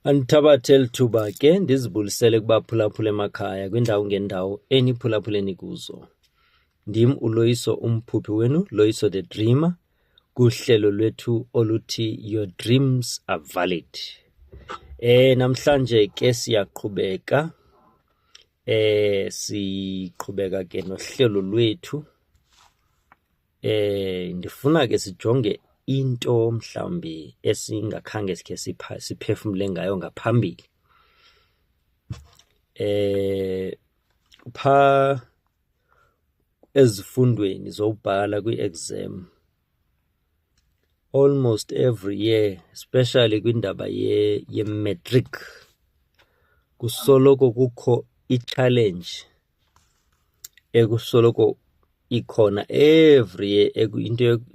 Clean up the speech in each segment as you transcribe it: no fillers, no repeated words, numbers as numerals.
Andithabathe lithuba ke ndizibulisele kubaphulaphula emakhaya kwindawo ngendawo eniphulaphuleni kuzo. Ndim uLoyiso umphuphi wenu, Loyiso the Dreamer, kuhlelo lwethu oluthi Your Dreams Are Valid. Namhlanje ke siyaqhubeka siqhubeka ke nohlelo lwethu. Ndifuna ke sijonge into mhlawumbi esingakhange sikhe siphefumule ngayo ngaphambili. Pha ezifundweni zobhala kwi-exam, almost every year, especially kwindaba ye-matric, kusoloko kukho i-challenge ekusoloko ikhona every year,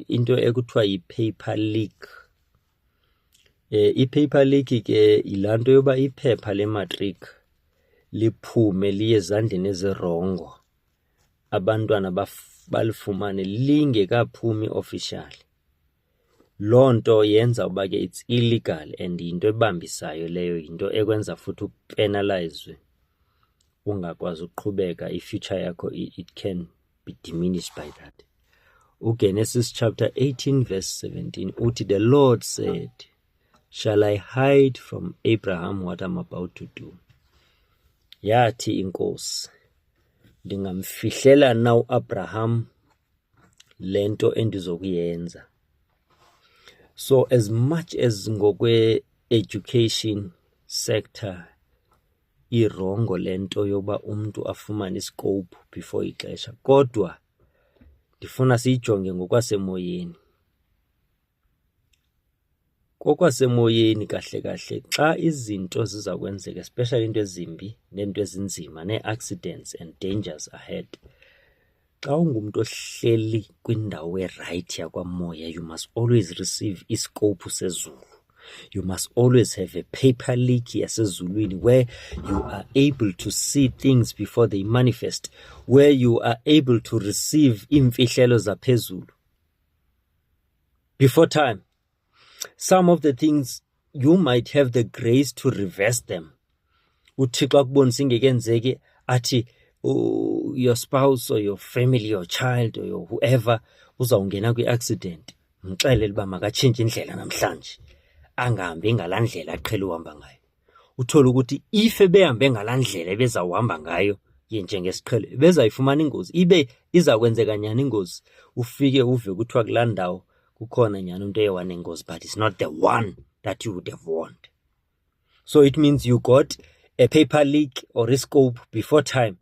into ekuthiwa yi-paper leak. I-paper leak ke yilaa nto yoba iphepha le-matric liphume liye ezandleni ezirongo, abantwana balifumane lingekaphumi officially. Loo nto yenza uba ke it's illegal and yinto ebambisayo leyo, yinto ekwenza futhi upenalizwe, ungakwazi uqhubeka, i-future yakho it can be diminished by that. Genesis chapter 18 verse 17 uthi, the Lord said, shall I hide from Abraham what I'm about to do? Yathi inkosi, ndingamfihlela na uAbraham lento endizokuyenza. So as much as ngokwe-education sector irongo lento yoba umntu afumane iscope before ixesha, kodwa ndifuna siyijonge ngokwasemoyeni. Kokwasemoyeni kahle kahle, xa izinto ziza kwenzeka, especially into ezimbi nento ezinzima, nee-accidents and dangers ahead, xa ungumntu ohleli kwindawo erayithi yakwamoya, you must always receive iscope sezulu. You must always have a paper leak yasezulwini where you are able to see things before they manifest, where you are able to receive imfihlelo zaphezulu before time. Some of the things you might have the grace to reverse them. UThixo akubonisa ingekenzeki athi your spouse or your family, your child or your whoever uzawungena kwi-accident, mxelele uba makatshintshe indlela namhlanje, angahambi ngalaa ndlela aqhele uhamba ngayo. Uthole ukuthi if behambe ngalaa ndlela ebezawuhamba ngayo njengesiqhelo, bezayifumana ingozi, ibe izakwenzeka nyani ingozi, ufike uve kuthiwa kulaa ndawo kukhona nyani umntu eyewana ingozi, but it's not the one that you would have warned. So it means you got a paper leak or a scope before time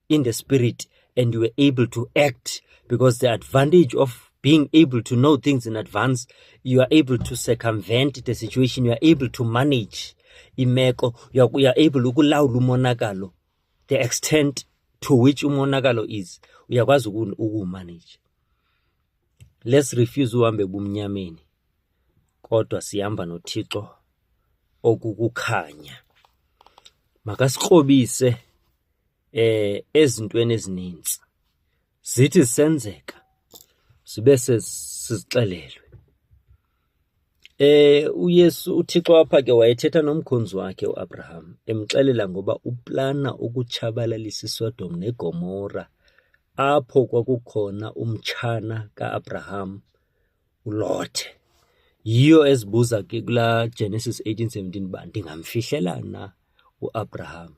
in the spirit, and you were able to act, because the advantage of being able to know things in advance, you are able to circumvent the situation, you are able to manage imeko, you are able ukulawula umonakalo, the extent to which umonakalo is, uyakwazi ukumanage. Let's refuse uhambe bumnyameni, kodwa sihamba noThixo okukukhanya. Makasikrobise ezintweni ezininzi, zithi zisenzeka sibe sizixelelwe. UYesu, uThixo apha ke wayethetha nomkhonzi wakhe uAbraham, emxelela ngoba uplana ukutshabalalisa iSodom neGomora, apho kwakukhona umtshana kaAbraham, uLothe. Yiyo ezibuza ke kulaa Genesis 18:17 uba ndingamfihlela na uAbraham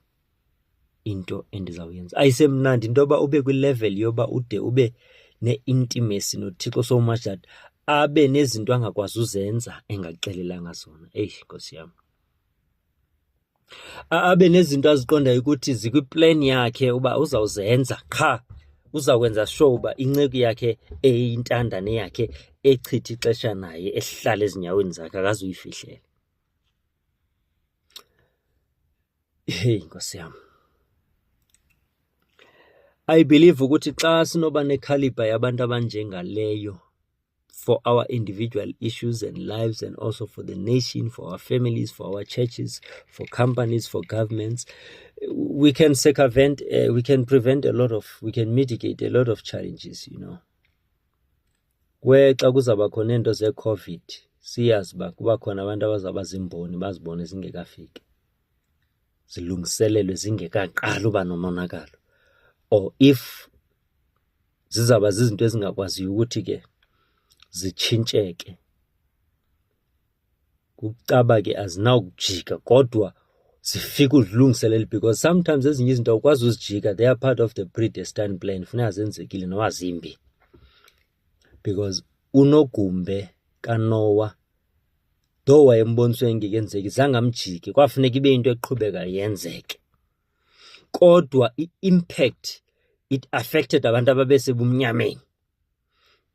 into endizawuyenza. Ayisemnandi into yoba ube kwilevel yoba ude ube ne-intimacy noThixo so much that abe nezinto angakwazi uzenza engaxelelanga zona. Nkosi yam. Abe nezinto aziqondayo ukuthi zikwiplan yakhe uba uzawuzenza, qha uzawukwenza sure uba inceku yakhe eyintandane yakhe echitha ixesha naye ehlala ezinyaweni zakhe akazuyifihlela. Nkosi yam. I believe ukuthi xa sinoba necaliber yabantu abanjengaleyo, for our individual issues and lives, and also for the nation, for our families, for our churches, for companies, for governments, we can circumvent, we can mitigate a lot of challenges, you know. Where xa kuzaba khona into ze-COVID, siyazi ba kuba khona abantu abazaba zimboni bazibone zingekafiki, zilungiselelwe zingekaqala uba nomonakalo, or if zizaba zizinto ezingakwaziyo ukuthi ke zitshintsheke, kucaba ke azinawukujika kodwa zifika uzilungiselele, because sometimes ezinye izinto awukwazi uzijika, they are part of the predestined plan, funeka zenzekile noba zimbi. Because unogumbe kaNoah, though wayemboniswe engekenzeki, zangamjiki, kwafuneka ibe into eqhubeka yenzeke, kodwa i-impact it affected abantu ababesebumnyameni,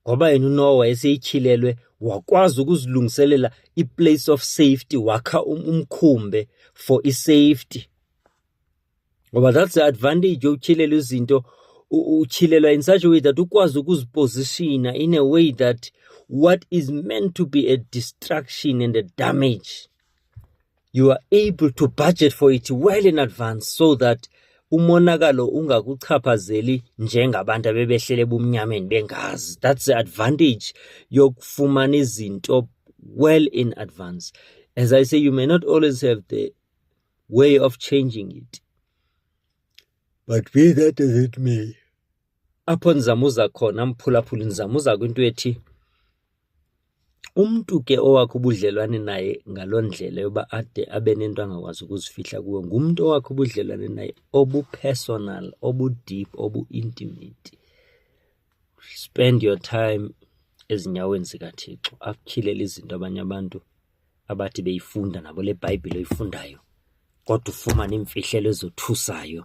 ngoba yena uNoah wayeseyityhilelwe, wakwazi ukuzilungiselela i-place of safety, wakha umkhumbe for i-safety. Ngoba that's the advantage yokutyhilela izinto, utyhilelwa in such a way that ukwazi ukuzipositiona in a way that what is meant to be a destruction and a damage, you are able to budget for it well in advance, so that umonakalo ungakuchaphazeli njengabantu abebehlele bumnyameni bengazi. That's the advantage yokufumana izinto well in advance. As I say, you may not always have the way of changing it, but be that as it may, apho ndizamuza khona mphulaphula, ndizamuza kwinto ethi umntu ke owakho ubudlelwane naye ngaloo ndlela yoba ade abe nento angakwazi ukuzifihla kuwo, ngumntu owakho ubudlelwane naye obu-personal, obu-deep, obu-intimate. Spend your time ezinyaweni zikaThixo, akutyhilele izinto abanye abantu abathi beyifunda nabo le Bhayibhile oyifundayo, kodwa ufumane imfihlelo ezothusayo.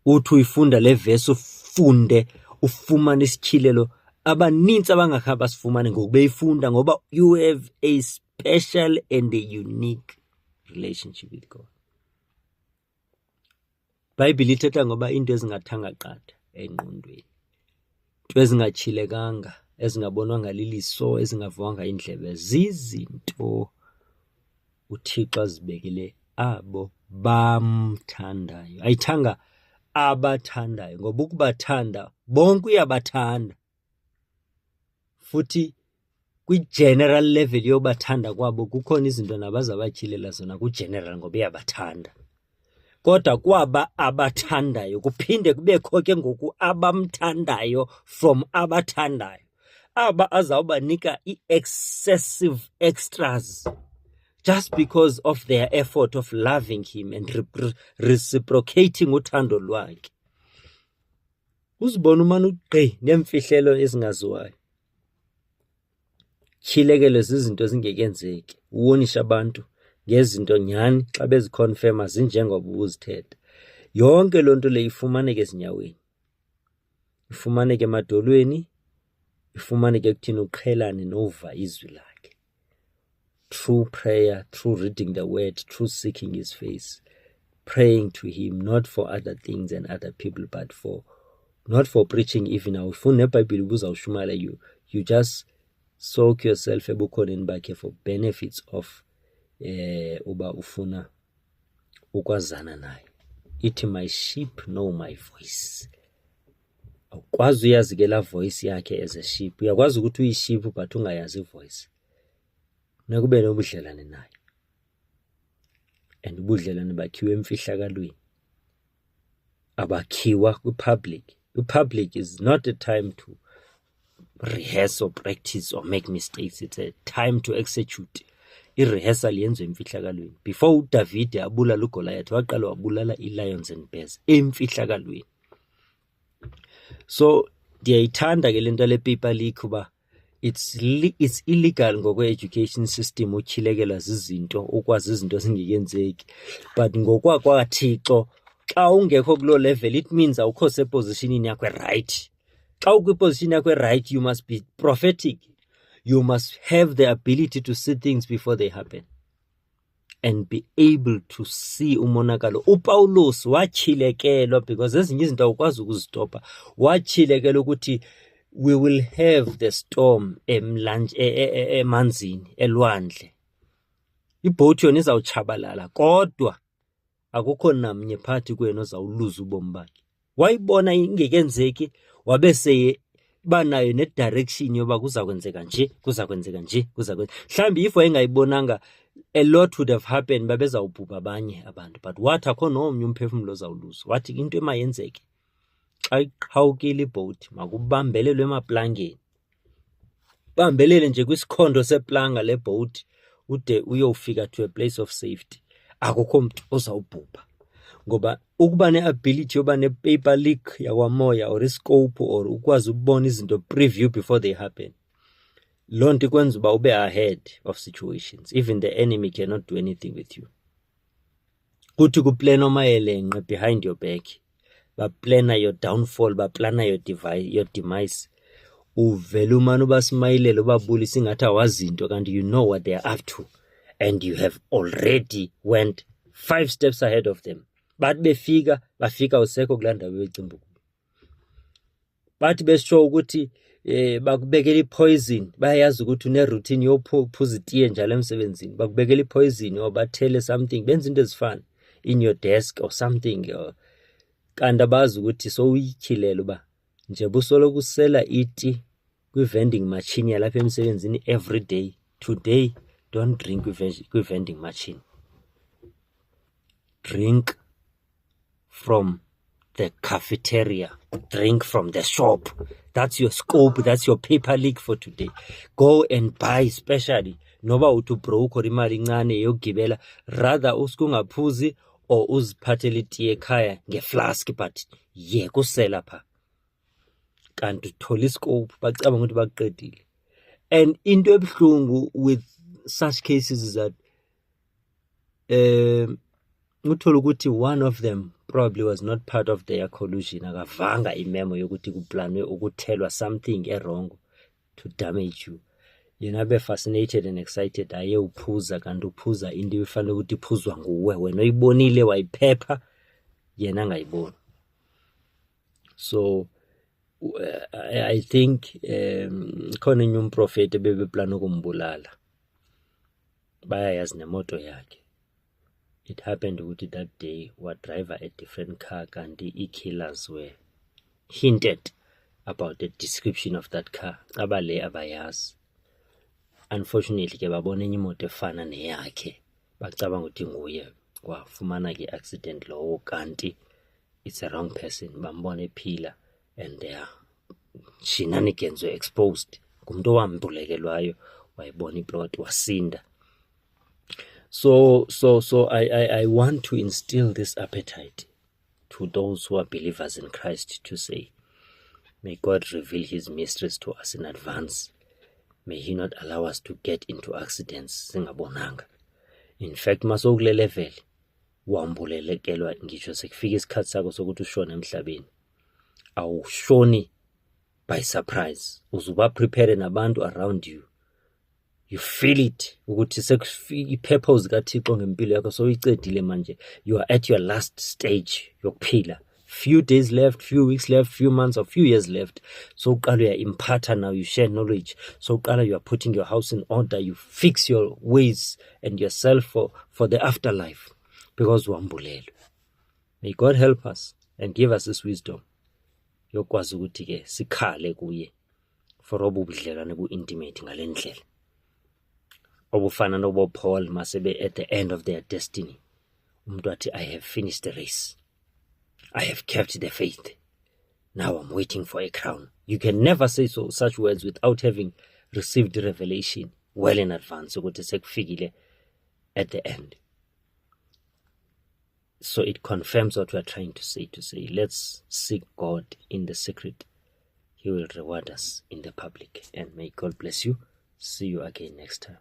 Uthi uyifunda le vesi ufunde, ufumane isityhilelo abaninzi abangakha basifumane ngokubeyifunda, ngoba you have a special and a unique relationship with God. Bhayibhile ithetha ngoba into ezingathanga qatha engqondweni, into ezingatshilekanga, ezingabonwanga liliso, ezingavwanga indlebe, zizinto uThixo azibekele abo bamthandayo. Ayithanga abathandayo, ngoba ukubathanda bonke uyabathanda, futhi kwi-general level yobathanda kwabo kukhona izinto nabazabatyhilela zona ku-general ngoba uyabathanda. Kodwa kwaba abathandayo kuphinde kubekho ke ngoku abamthandayo from abathandayo, aba azawubanika i-excessive extras just because of their effort of loving him and reciprocating uthando lwakhe. Uzibona umane ugqi neemfihlelo ezingaziwayo, tyhilekelwe zizinto ezingekenzeki, uwonisha abantu ngezinto nyhani xa beziconfirma zinjengoba ubuzithetha. Yonke loo nto le ifumaneke ezinyaweni, ifumaneke emadolweni, ifumaneke ekuthini uqhelane nova izwi lakhe, through prayer, through reading the word, through seeking his face, praying to him, not for other things and other people, but not for preaching even. Now ufuna neBhayibhile ubuzawushumayela, you just soak yourself ebukhoneni bakhe for benefits of uba ufuna ukwazana naye. Ithi my sheep know my voice. Awukwazi uyazi ke la voice yakhe as a sheep. Uyakwazi ukuthi uyiship but ungayazi voice. Nakube nobudlelane naye, and ubudlelane bakhiwe emfihlakalweni, abakhiwa kwi-public. The-public is not a time to rehearse or practice or make mistakes. It's a time to execute. I-rehearsal yenziwe emfihlakalweni. Before uDavide abulala uGoliath, waqala wabulala i-lions and bears emfihlakalweni. So ndiyayithanda ke lento le paper leak uba it's illegal ngokwe-education system utyhilekelwa zizinto, ukwazi izinto zingekenzeki, but ngokwakwaThixo xa ungekho kuloo level it means awukho sepositionini yakho right. Xa ukwiposition yakho right, you must be prophetic. You must have the ability to see things before they happen and be able to see umonakalo. uPawulos watyhilekelwa because ezinye izinto awukwazi ukuzistopa. Watyhilekelwa ukuthi we will have the storm emanzini, elwandle. Ibhoti yona izawutshabalala, kodwa akukho namnye phakathi kwenu ozawuluza ubomi bakhe. Wayibona ingekenzeki, wabe seye banayo ne-direction yoba kuza kwenzeka nje, kuza kwenzeka nje, kuza kwenzeka. Mhlawumbi if wayengayibonanga, a lot would have happened, babezawubhubha abanye abantu. But wathi akho nomnye umphefumlo ozawuluzwa. Wathi into emayenzeke, xa iqhawukile ibhowuthi, makubambelelwe emaplangeni. Bambelele nje kwisikhondo seplanga lebhowuthi ude uyofika to a place of safety. Akukho mntu ozawubhubha. Ngoba ukuba ne-ability yoba ne-paper leak yakwamoya or iscope or ukwazi ukubona izinto preview before they happen, loo nto ikwenza uba ube ahead of situations. Even the enemy cannot do anything with you. Kuthi kuplana omayelenqe behind your back, baplana your downfall, baplana your demise. Uvele umane ubasimayilele ubabulisa ingathi awazinto kanti you know what they are up to, and you have already went 5 steps ahead of them. Bathi bafika usekho kulaa ndawo becimba. Bathi besho ukuthi bakubekela ipoison, bayayazi ukuthi une-routine yophuza itiye njalo emsebenzini, bakubekela ipoison or bathele something, benza into ezifana in your desk or something, kanti abazi ukuthi sowuyityhilele uba nje busoloku usela iti kwi-vending machine yalapha emsebenzini every day. Today, don't drink kwi-vending machine. Drink from the cafeteria. Drink from the shop. That's your scope. That's your paper leak for today. Go and buy, especially noba uthi broke or imali incane yokugibela, rather uskungaphuzi or uziphathele itiye ekhaya ngeflask, but ye kusela pha. Kanti uthola iscope, bacabanga ukuthi bakuqedile. And into ebuhlungu with such cases is that uthola ukuthi one of them probably was not part of their collusion. Akavanga imemo yokuthi kuplanwe ukuthelwa something wrong to damage you. Yena be fascinated and excited aye uphuza, kanti uphuza into efanele ukuthi iphuzwa nguwe, wena uyibonile wayiphepha, yena angayiboni. So I think khona enye umprofeti bebeplana ukumbulala, bayayazi nemoto yakhe. It happened ukuthi that day drive a different car, kanti i-killers were hinted about the description of that car. Abale abayazi. Unfortunately ke babona enye imoto efana neyakhe, bacabanga ukuthi nguye, kwafumana ke accident lowo, kanti it's a wrong person. Bambona ephila and their shenanigans were exposed. Ngumuntu owambulekelwayo, wayibona iplot, wasinda. So I want to instill this appetite to those who are believers in Christ to say, may God reveal his mysteries to us in advance. May he not allow us to get into accidents singabonanga. In fact, masokule level wambulelekelwa ngisho sekufika isikhathi sakho sokuthi ushone emhlabeni, awushoni by surprise. Uzuba prepared nabantu around you. You feel it ukuthi sekufika i-purpose kaThixo ngempilo yakho, so uyicedile manje. You are at your last stage yokuphila. Few days left, few weeks left, few months or few years left. So uqala uya-impart now, you share knowledge. So uqala you are putting your house in order, you fix your ways and yourself for the afterlife, because wambulelwe. May God help us and give us this wisdom yokwazi ukuthi ke sikhale kuye for obubudlelwane bu-intimate ngale ndlela, obufana nobo Paul masebe at the end of their destiny. Umuntu athi, I have finished the race, I have kept the faith, now I'm waiting for a crown. You can never say such words without having received revelation well in advance ukuthi sekufikile at the end. So it confirms what we are trying to say, let's seek God in the secret. He will reward us in the public. And may God bless you. See you again next time.